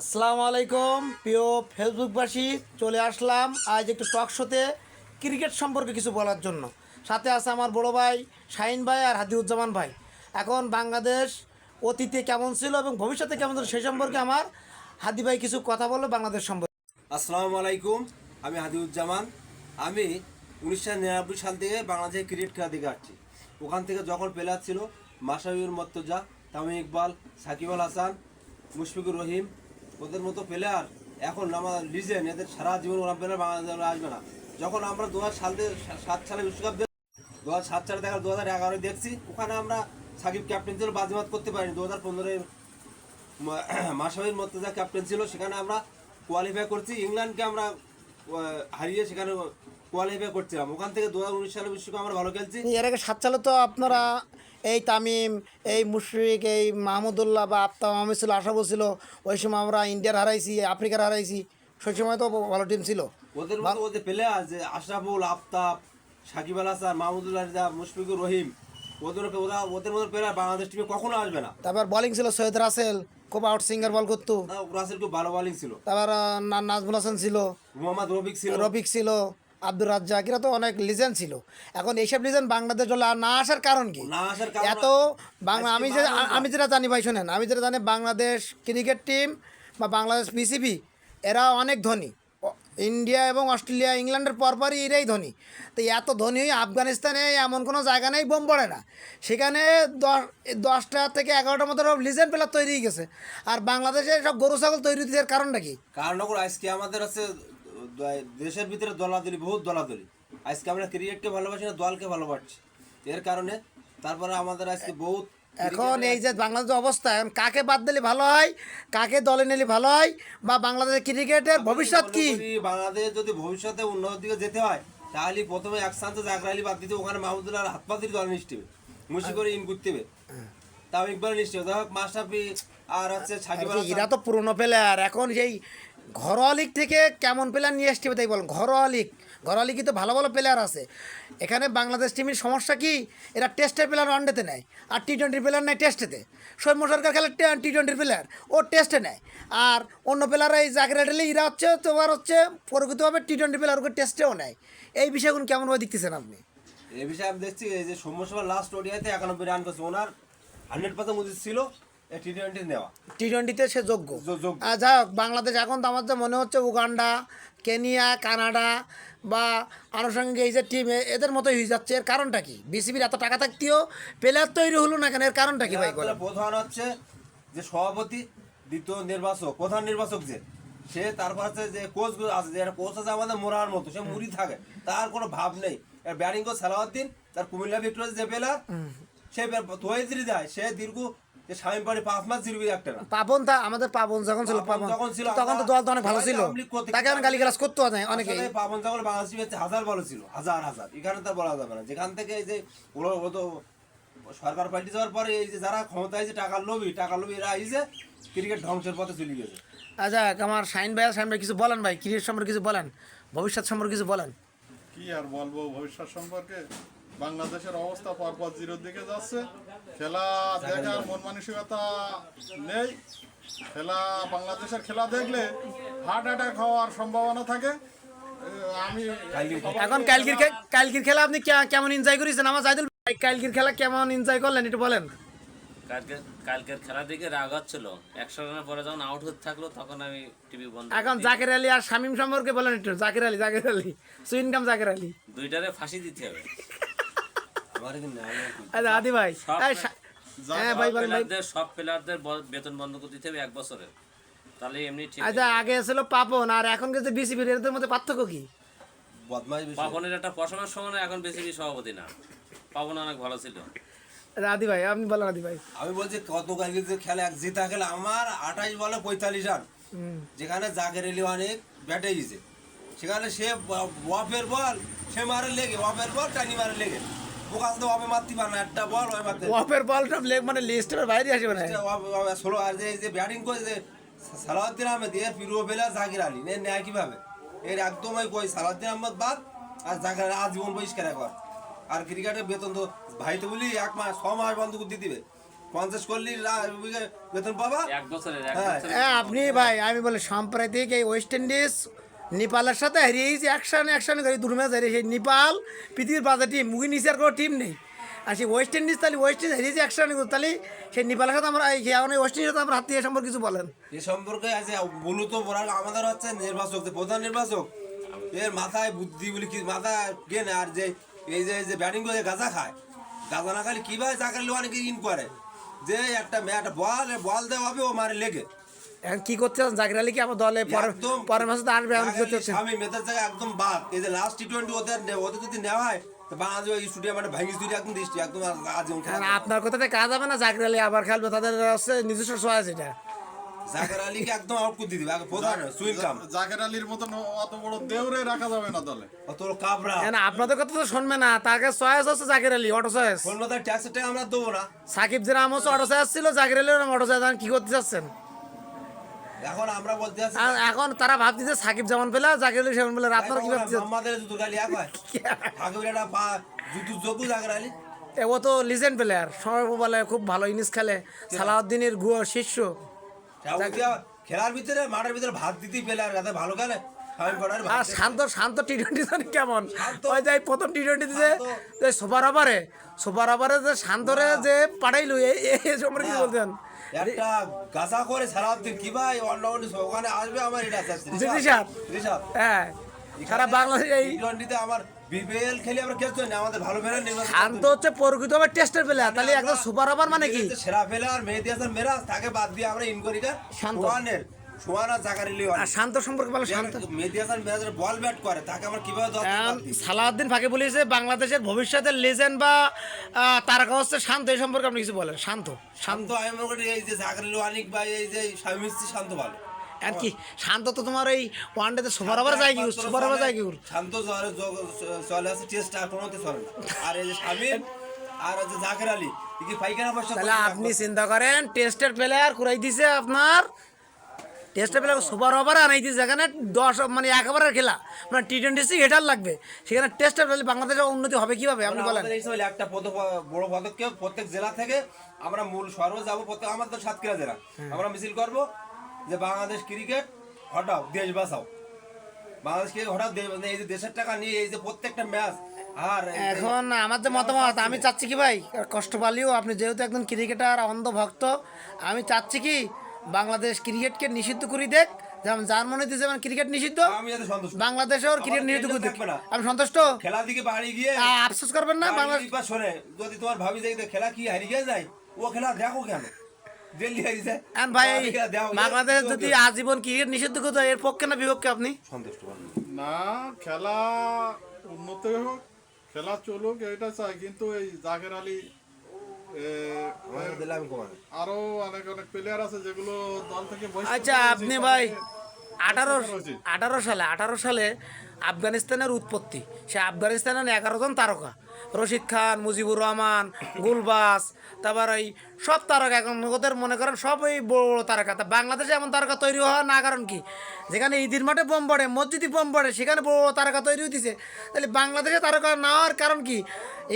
আসসালামু আলাইকুম প্রিয় ফেসবুকবাসী, চলে আসলাম আজ একটু টক শোতে ক্রিকেট সম্পর্কে কিছু বলার জন্য। সাথে আছে আমার বড় ভাই শাহিন ভাই আর হাদিউজ্জামান ভাই। এখন বাংলাদেশ অতীতে কেমন ছিল এবং ভবিষ্যতে কেমন ছিল সেই সম্পর্কে আমার হাদি ভাই কিছু কথা বললো বাংলাদেশ সম্পর্কে। আসসালামু আলাইকুম, আমি হাদিউজ্জামান। আমি 1999 সাল থেকে বাংলাদেশে ক্রিকেট খেলা দেখে আসছি। ওখান থেকে যখন প্লেয়ার ছিল মাশরাফিউল মর্তজা, তামিম ইকবাল, সাকিব আল হাসান, মুশফিকুর রহিম, ওদের মতো প্লেয়ার এখন আমার লিজেন্ড। এদের সারা জীবন ওরা প্লেয়ার বাংলাদেশে আসবে না। যখন আমরা 2007 সালে বিশ্বকাপ 2007 সালে দেখা 2011 দেখছি, ওখানে আমরা সাকিব ক্যাপ্টেন ছিল, বাজিমাত করতে পারিনি। 2015 মাশরাফিউল মর্তজা ক্যাপ্টেন ছিল, সেখানে আমরা কোয়ালিফাই করছি। ইংল্যান্ডকে আমরা হারিয়ে সেখানে কোয়ালিফাই করছিলাম। ওখান থেকে 2019 সালে বিশ্বকাপ আমরা ভালো খেলছি। এর আগে 7 সালে তো আপনারা এই তামিম, এই মুশফিক, এই মাহমুদুল্লাহ বা আফতাব আহমেদ ছিল, আশাবুল ছিল, ওই সময় আমরা ইন্ডিয়ার হারাইছি, আফ্রিকার হারাইছি। সেই সময় তো ভালো টিম ছিল। ওদের মতো ওদের প্লেয়ার যে আশরাফুল, আফতাব, সাকিব আল হাসান, মাহমুদুল্লাহ রিজা, মুশফিকুর রহিম, ওদের মতো প্লেয়ার বাংলাদেশ টিমে কখনো আসবে না। তারপর বোলিং ছিল সৈয়দ রাসেল, খুব আউট সিঙ্গার বল করতো। রাসেল খুব ভালো বোলিং ছিল। তারপর নাজমুল হাসান ছিল, মোহাম্মদ রফিক ছিল, আব্দুর রাজ্জাক, এরা তো অনেক লিজেন্ড ছিল। এখন এইসব লিজেন্ড বাংলাদেশ দলে আর না আসার কারণ কি? না আসার কারণ এত বাংলা আমি যেটা জানি ভাই শোনেন, আমি যেটা জানি বাংলাদেশ ক্রিকেট টিম বা বাংলাদেশ বিসিবি এরা অনেক ধনী। ইন্ডিয়া এবং অস্ট্রেলিয়া, ইংল্যান্ডের পরপরই এরাই ধনী। তো এত ধনী আফগানিস্তানে এমন কোনো জায়গা নেই বোম পড়ে না। সেখানে 10টা থেকে 11টার মতো লিজেন্ড প্লেয়ার তৈরি হয়ে গেছে। আর বাংলাদেশে সব গরু ছাগল তৈরি হতে কারণটা কি? কারণ আজকে আমাদের আছে দেশের ভিতরে দলাদলি, বহুত দলাদলি। আজকে আমরা ক্রিকেটকে ভালোবাসি না, দলকে ভালোবাসি। এর কারণে তারপরে আমাদের আজকে বহুত এখন এই যে বাংলাদেশের অবস্থা, এখন কাকে বাদ দিলে ভালো হয়, কাকে দলে নিলে ভালো হয়, বা বাংলাদেশের ক্রিকেটের ভবিষ্যৎ কি? বাংলাদেশ যদি ভবিষ্যতে উন্নতির দিকে যেতে হয়, তাহলে প্রথমে এক স্থানে জাকরা আলী বাদ দিতে, ওখানে মাহমুদুল্লাহ হাত পা দিয়ে দলে নিতে হবে, মুশি করে ইন করতে হবে। তাও একবার নিশ্চয় ধর মাশরাফি আর হচ্ছে সাকিব আল হাসান। এরা তো পুরনো প্লেয়ার। এখন সেই ঘরোয়া লিগ থেকে কেমন প্লেয়ার নিয়ে আসতে হবে তাই বল। ঘরোয়া লিগে তো ভালো ভালো প্লেয়ার আছে। এখানে বাংলাদেশ টিমের সমস্যা কি, এরা টেস্টের প্লেয়ার ওয়ানডেতে নেয়, আর টি-20 প্লেয়ার নেয় টেস্টেতে। সৌম্য সরকার খেলে টি-20 প্লেয়ার, ও টেস্টে নেয়। আর অন্য প্লেয়াররা এই জাকির আলী, এরা হচ্ছে তোমার হচ্ছে প্রকৃতভাবে টি-20 প্লেয়ার, ওকে টেস্টেও নেয়। এই বিষয়গুলো কেমনভাবে দেখতেছেন আপনি? এই বিষয়ে আমি দেখছি এই যে সৌম্য লাস্ট ওডিআইতে 91 রান করছে, ওনার 100% উচিত ছিল টি-20 নেওয়া। টি-20তে সে যোগ্য। যোগ্য। যাই হোক, বাংলাদেশ এখন তো আমার তো মনে হচ্ছে উগান্ডা, কেনিয়া, কানাডা বা আনুষঙ্গিক এই যে টিম এদের মতোই হয়ে যাচ্ছে। এর কারণটা কি? বিসিবির এত টাকা থাকতেও প্লেয়ার তৈরি হলো না কেন? এর কারণটা কি ভাই? প্রধান হচ্ছে যে সভাপতি, দ্বিতীয় নির্বাচক, প্রধান নির্বাচক যে সে, তারপর হচ্ছে যে কোচ আছে, যে কোচ আছে আমাদের মোরার মতো, সে মুড়ি থাকে, তার কোনো ভাব নেই। ব্যাটিং কোচ সালাউদ্দিন, তার কুমিল্লা ভিক্টোরিয়া যে প্লেয়ার, সে ধোয়ে যায়, সে দীর্ঘ স্বামী পাড়ি 5 মাস জিরবি একটা না। পাবন আমাদের পাবন যখন ছিল, পাবন তখন তো দল তো অনেক ভালো ছিল, তাকে আমি গালিগালাজ করতে হয় অনেকে। পাবন যখন বাংলাদেশ হাজার বল ছিল, হাজার, এখানে তার বলা যাবে না। যেখান থেকে এই যে ও তো সরকার পাল্টে যাওয়ার পরে এই যে যারা ক্ষমতায় যে টাকার লোভী এরা এই যে ক্রিকেট ধ্বংসের পথে চলে গেছে। আচ্ছা, আমার শাহিন ভাই কিছু বলেন ভাই, ক্রিকেট সম্পর্কে কিছু বলেন, ভবিষ্যৎ সম্পর্কে কিছু বলেন। কি আর বলবো ভবিষ্যৎ সম্পর্কে? বাংলাদেশের অবস্থা পরপর জিরোর দিকে যাচ্ছে। খেলা দেখার মন মানসিকতা নেই। বাংলাদেশের খেলা দেখলে হার্ট অ্যাটাক হওয়ার সম্ভাবনা থাকে। আমি এখন কালকির খেলা আপনি কেমন এনজয় করেছেন? আমার জাইদুল ভাই, কালকির খেলা কেমন এনজয় করলেন একটু বলেন। কালকের খেলা দেখে রাগ হচ্ছিল। 100 রানের পরে যখন আউট হতে থাকলো তখন আমি টিভি বন্ধ। এখন জাকির আলী আর শামীম সম্পর্কে বলেন একটু। জাকির আলী সুইনকাম জাকির আলী, দুইটারে ফাঁসি দিতে হবে। আচ্ছা আদি ভাই, হ্যাঁ ভাই বলেন ভাই। সব প্লেয়ারদের বেতন বন্ধ করে দিতে হবে 1 বছরের, তাহলে এমনি ঠিক। আচ্ছা, আগে ছিল পাপন আর এখন যে বিসিবি, এদের মধ্যে পার্থক্য কি? পাপনের একটা পশমের সময় এখন বিসিবি সভাপতি না, পাপন অনেক ভালো ছিল। আদি ভাই আপনি বলেন। আদি ভাই, আমি বলছি কত কালকে যে খেলা এক জিতা খেলা আমার 28 বলে 45 রান, যেখানে জাকের আলী অনেক ব্যাটে গেছে, সেখানে সে ওয়াফের বল সে মারে লেগে, ওয়াফের বল টানি মারে লেগে, বোকাস তো ওয়াফে মারতে পারে না, একটা বল ওই মারতে, ওয়াফের বলটা লেগ মানে লিস্টের বাইরে আসবে না। ষোলো আর যে ব্যাটিং করে যে সালাউদ্দিন আহমেদ, এর প্রিয় প্লেয়ার জাকির আলী, নেয় কিভাবে? এর একদমই কই সালাউদ্দিন আহমেদ বাদ, আর জাকির আলী আজীবন বহিষ্কার একবার। আর ক্রিকেটের বেতন তো ভাই তো বলি 1 মাস 6 মাস বন্ধ করে দিয়ে দিবে, 50 করলি বেতন পাবা। এক বছরের হ্যাঁ আপনি ভাই আমি বলি সাম্প্রতিক এই ওয়েস্ট ইন্ডিজ নেপালের সাথে হারিয়েছি একশন করে দুটো ম্যাচ হারিয়ে সেই নেপাল পৃথিবীর বাজার টিম মুখে নিচে আর কোনো টিম নেই। আর সেই ওয়েস্ট ইন্ডিজ তাহলে ওয়েস্ট ইন্ডিজ হারিয়েছি একশন তাহলে সেই নেপালের সাথে আমরা ওয়েস্ট ইন্ডিজের সাথে আমরা হাত দিয়ে সম্পর্কে কিছু বলেন। এ সম্পর্কে আছে মূলত বলার আমাদের হচ্ছে নির্বাচক, যে প্রধান নির্বাচক, এর মাথায় বুদ্ধি বলি কি মাথায় জ্ঞান, আর যে এই যে ব্যাটিং করে গাঁজা খায়, গাঁজা না খালি কীভাবে চাকরি লোক অনেকে ইন করে যে একটা বল দেওয়া হবে ও মারে লেগে। এখন কি করতে চান জাকির আলী কি আমার দলে পরের মাসে তো আসবে এখন কি করতে চাচ্ছেন? আমি মেয়েদের জায়গায় একদম বাদ। এই যে লাস্ট টি-20 ওদের যদি নেওয়া হয় তো বাংলাদেশ এই স্টুডিয়াম মানে ভাঙি স্টুডিয়াম একদম দৃষ্টি একদম আজীবন খেলা। আর আপনার কথাতে কাজ হবে না, জাকির আলী আবার খেলবে, তাদের হচ্ছে নিজস্ব চয়েস এটা। জাকের আলীকে একদম আউট করে দিবে আগে প্রধান সুইং কাম। জাকের আলীর মতন অত বড় দেউরে রাখা যাবে না দলে। অত কাবরা এখন আপনাদের কথা তো শুনবে না, তাকে চয়েস হচ্ছে জাকির আলী, অটো চয়েস। কলকাতার ট্যাক্সের টাকা আমরা দেবো না। সাকিব যে নাম হচ্ছে অটো চয়েস ছিল, জাকির আলীর নাম অটো চয়েস। কি করতে চাচ্ছেন এখন আমরা বলতে আছি আর এখন তারা ভাবতেছে সাকিব যেমন পেলে জাকির আলী সেমন পেলে, আপনারা কি ভাবছেন? আমাদের জুতো গালি এক হয় আগে একটা জুতো যোগু জাকের আলী। ও তো লিজেন্ড প্লেয়ার, সময় বলে খুব ভালো ইনিংস খেলে, সালাউদ্দিনের শিষ্য। খেলার ভিতরে মাঠের ভিতরে ভাত দিতেই পেলে আর যাতে ভালো খেলে। আর শান্ত টি-20 কেমন ওই যে প্রথম টি-20 দিছে যে সুপার ওভারে যে শান্তরে যে পাঠাইলো এই সম্পর্কে কি বলতেন? একটা গাছা করে সালাউদ্দিন কি ভাই অন্য ওখানে আসবে আমার এটা আছে ঋষাদ। হ্যাঁ সারা বাংলাদেশ এই টি-20তে আমার বিপিএল খেলি আমরা খেলছি না, আমাদের ভালো প্লেয়ার নির্বাচন। শান্ত হচ্ছে প্রকৃত আবার টেস্টের প্লেয়ার, তাহলে একদম সুপার ওভার মানে কি সেরা প্লেয়ার মেহেদী হাসান মিরাজ, তাকে বাদ দিয়ে আমরা ইনকরিকা শান্ত। সোহান আর জাকার আলী। আর শান্ত সম্পর্কে ভালো, শান্ত মেহেদী হাসান মিরাজের বল ব্যাট করে, তাকে আমরা কিভাবে সালাউদ্দিন ফাঁকে বলেছে বাংলাদেশের ভবিষ্যতের লেজেন্ড বা তারকা হচ্ছে শান্ত, এই সম্পর্কে আপনি কিছু বলেন? শান্ত আমি মনে করি এই যে জাকার আলী অনেক বা এই যে স্বামী স্ত্রী শান্ত ভালো। আর কি শান্ত তো তোমার এই ওয়ান ডেতে সুপার ওভার যায় কি, সুপার ওভার যায় কি শান্ত চলে আছে টেস্ট আর কোনোতে চলে না। আর এই যে শামীম আর এই যে জাকের আলী কি পাইখানা পয়সা। তাহলে আপনি চিন্তা করেন টেস্টের প্লেয়ার কুড়াই দিছে আপনার, টেস্টের প্লেয়ার সুপার ওভার আনাই দিছে, যেখানে 10 মানে 1 ওভারের খেলা মানে টি-20 হেটার লাগবে, সেখানে টেস্টের প্লেয়ার বাংলাদেশের উন্নতি হবে কিভাবে আপনি বলেন? একটা বড় পদক্ষেপ প্রত্যেক জেলা থেকে আমরা মূল শহরে যাবো, প্রত্যেক আমাদের 7 জেলা আমরা মিছিল করবো যে বাংলাদেশ ক্রিকেট হটাও, দেশ বাঁচাও। বাংলাদেশ ক্রিকেট হটাও, এই যে দেশের টাকা নিয়ে এই যে প্রত্যেকটা ম্যাচ। আর এখন আমার যে মতামত, আমি চাচ্ছি কি ভাই, কষ্ট পালিও আপনি যেহেতু একজন ক্রিকেটার অন্ধ ভক্ত, আমি চাচ্ছি কি বাংলাদেশ ক্রিকেটকে নিষিদ্ধ করে দেখ, যেমন জার্মানি দিয়েছে যেমন ক্রিকেট নিষিদ্ধ, আমি যাতে সন্তুষ্ট, বাংলাদেশেও ক্রিকেট নিষিদ্ধ করে দেখ, আমি সন্তুষ্ট। খেলার দিকে বাড়ি গিয়ে আফসোস করবেন না বাংলাদেশ শোনে, যদি তোমার ভাবি যে খেলা কি হারিয়ে যায়, ও খেলা দেখো কেন দিল্লি হারিয়ে যায়। ভাই বাংলাদেশ যদি আজীবন ক্রিকেট নিষিদ্ধ করতে হয়, এর পক্ষে না বিপক্ষে আপনি? সন্তুষ্ট না, খেলা উন্নত হোক, খেলা চলুক এটা চাই, কিন্তু এই জাকের আলী আরো অনেক প্লেয়ার আছে যেগুলো দল থেকে বহিষ্কার। আচ্ছা আপনি ভাই 18 সালে আফগানিস্তানের উৎপত্তি, সে আফগানিস্তানের 11 জন তারকা, রশিদ খান, মুজিবুর রহমান, গুলবাস, তারপর এই সব তারকা এখন ওদের মনে করেন সব এই বড় বড় তারকা। তা বাংলাদেশে এমন তারকা তৈরি হওয়া না কারণ কি, যেখানে ঈদের মাঠে বোম পড়ে, মসজিদে বোম পড়ে, সেখানে বড় বড় তারকা তৈরি হইতেছে, তাহলে বাংলাদেশে তারকা না হওয়ার কারণ কি?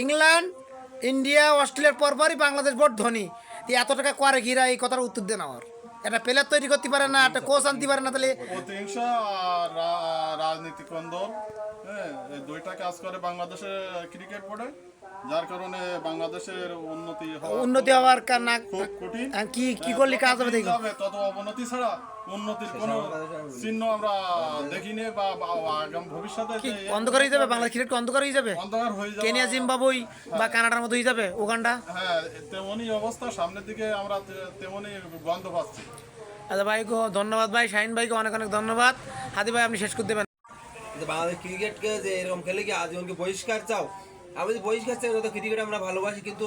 ইংল্যান্ড, ইন্ডিয়া, অস্ট্রেলিয়ার পরপরই বাংলাদেশ বড় ধনী, এত টাকা করে ঘিরা, এই কথার উত্তর দেন আমার। একটা প্লেয়ার তৈরি করতে পারে না, একটা কোচ আনতে পারে না, তাহলে প্রতিহিংসা আর রাজনীতিক দল, হ্যাঁ, এই দুইটা কাজ করে বাংলাদেশের ক্রিকেট বোর্ডে, যার কারণে বাংলাদেশের উন্নতি হওয়ার না খুব কঠিন। কি করলে কাজ হবে দেখো, তত অবনতি ছাড়া উন্নতির কোনো চিহ্ন আমরা দেখিনি, বা আগামী ভবিষ্যতে অন্ধকার হয়ে যাবে, বাংলাদেশ ক্রিকেট অন্ধকার হয়ে যাবে, অন্ধকার হয়ে যাবে, কেনিয়া, জিম্বাবুয়ে বা কানাডার মতো হয়ে যাবে, উগান্ডা। হ্যাঁ, তেমনই অবস্থা সামনের দিকে আমরা তেমনই গন্ধ পাচ্ছি। আচ্ছা ভাই, ধন্যবাদ ভাই, শাহিন ভাইকে অনেক অনেক ধন্যবাদ। হাদি ভাই আপনি শেষ করে দেবেন। বাংলাদেশ ক্রিকেটকে যে এরকম খেলে কি আজীবনকে বহিষ্কার চাও? আমি যদি বহিষ্কার চাই, তো ক্রিকেট আমরা ভালোবাসি, কিন্তু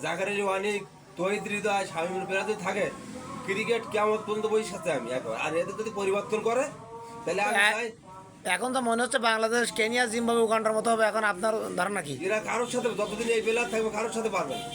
জাকার আলী ওয়ানিক, তহিদ হৃদয়, শামীমুল পেরা যদি থাকে, ক্রিকেট কেমন পর্যন্ত বহিষ্কার চাই আমি একবার। আর এদের যদি পরিবর্তন করে তাহলে আমি চাই। এখন তো মনে হচ্ছে বাংলাদেশ কেনিয়া, জিম্বাবুয়ে, উগান্ডার মতো হবে। এখন আপনার ধারণা কি? এরা কারোর সাথে যতদিন এই প্লেয়ার থাকবে কারোর সাথে পারবে না।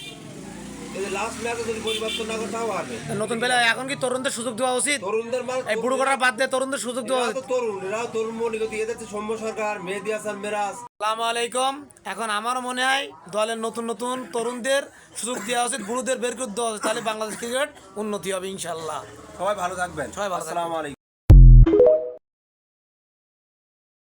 এই যে লাস্ট ম্যাচে যদি পরিবর্তন না করে তাও পারবে। নতুন প্লেয়ার এখন কি তরুণদের সুযোগ দেওয়া উচিত? তরুণদের এই বুড়ো করার বাদ দিয়ে তরুণদের সুযোগ দেওয়া উচিত। তরুণ এরাও তরুণ মনে করতে, এদের সৌম্য সরকার, মেহেদী হাসান মিরাজ। আসসালামু আলাইকুম। এখন আমার মনে হয় দলের নতুন নতুন তরুণদের সুযোগ দেওয়া উচিত, বুড়োদের বের করে দেওয়া উচিত, তাহলে বাংলাদেশ ক্রিকেট উন্নতি হবে ইনশাল্লাহ। সবাই ভালো থাকবেন। সবাই ভালো থাকবেন। আসসালামু আলাইকুম।